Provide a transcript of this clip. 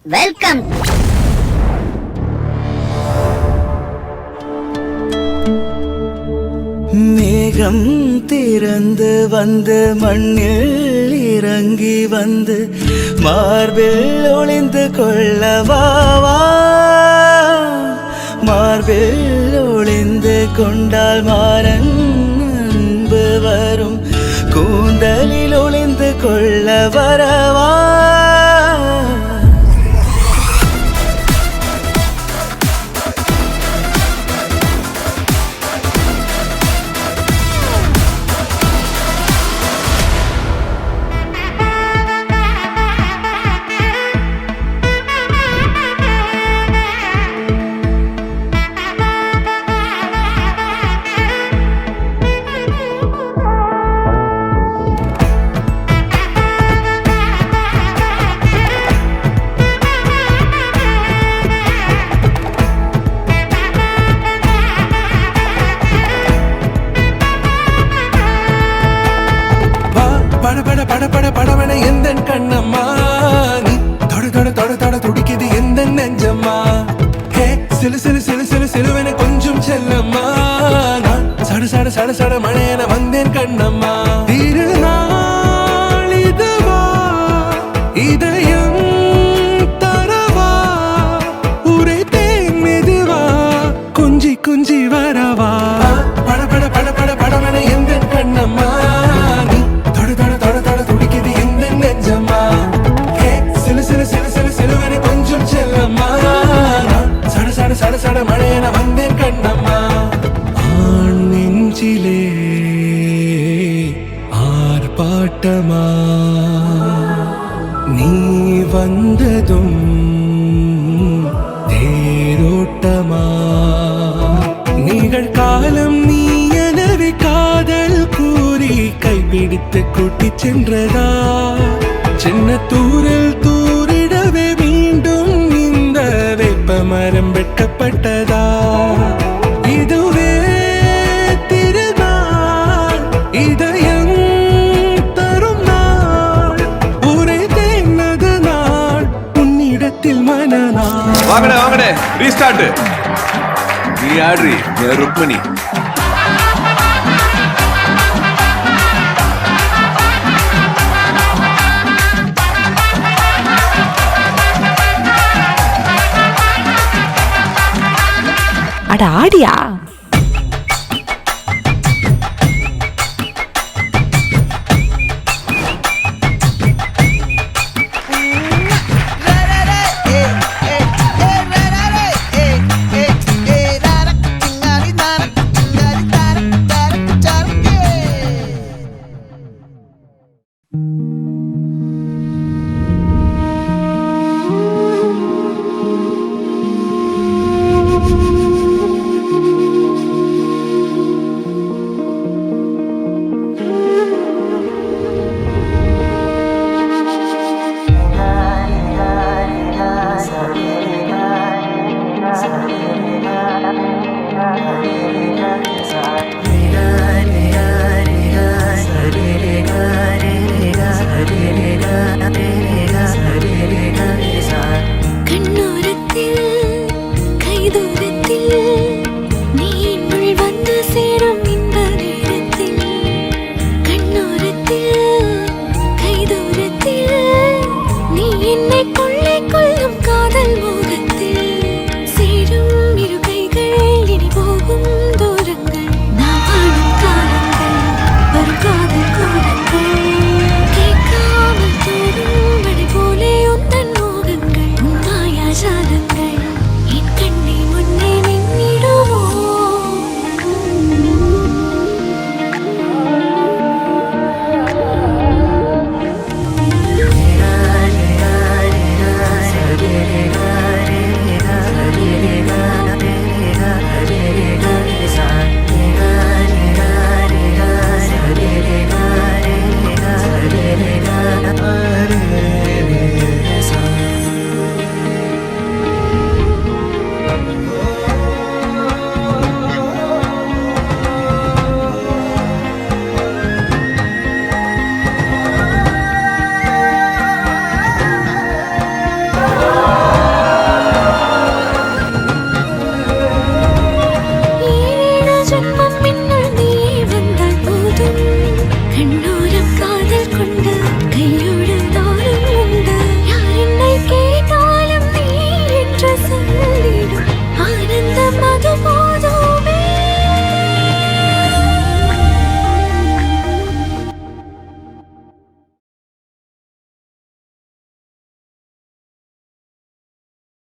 Welcome. மேகம் திறந்து வந்து மண்ணில் இறங்கி வந்து மார்பில் ஒளிந்து கொள்ளவாவா. மார்பில் ஒளிந்து கொண்டால் மாறன் அன்பு வரும். கூந்தலில் ஒளிந்து கொள்ள வரவா. படவன எந்த கண்ணம்மா நீ தொட தொட தொட தொட துடிக்குது எந்த நெஞ்சம்மா. ஹே சிலு சிலு சிலு சிலு சிலுவன கொஞ்சம் செல்லம்மா. நான் சட சட சட சட மழையன வந்தேன் கண்ணம்மா. திருநாள் இதுவா இதயம் தரவா உரைத்தேன் மெதுவா குஞ்சி குஞ்சி வரவா. பட பட பட பட படவன எந்த கண்ணம்மா நீ தொட தொட தொட தொட துடிக்குது எந்த நெஞ்சம்மா. ஹே சிலு சிலு சிலு சிலு சிலுவன கொஞ்சம் செல்லம்மா. சட சட சட சட மழையன வந்தேன் கண்ணம்மா. ஆண் நெஞ்சிலே ஆர்ப்பாட்டமா நீ வந்ததும் தேரோட்டமா. நிகழ்காலம் நீ எனவே காதல் கூறி கைப்பிடித்து கூட்டிச் சென்றதா. சின்ன தூரில் தூரிடவே மீண்டும் இந்த வேப்ப மரம் வெட்கப்பட்டதா. இதுவே திருநாள் இதயம் தரும் நாள் உரைத்தேனது நாள் உன்னிடத்தில் மனநாள். வாங்கடே ரீஸ்டார்ட். நீ ஆட்ரி ருக்மணி. அட ஆடியா.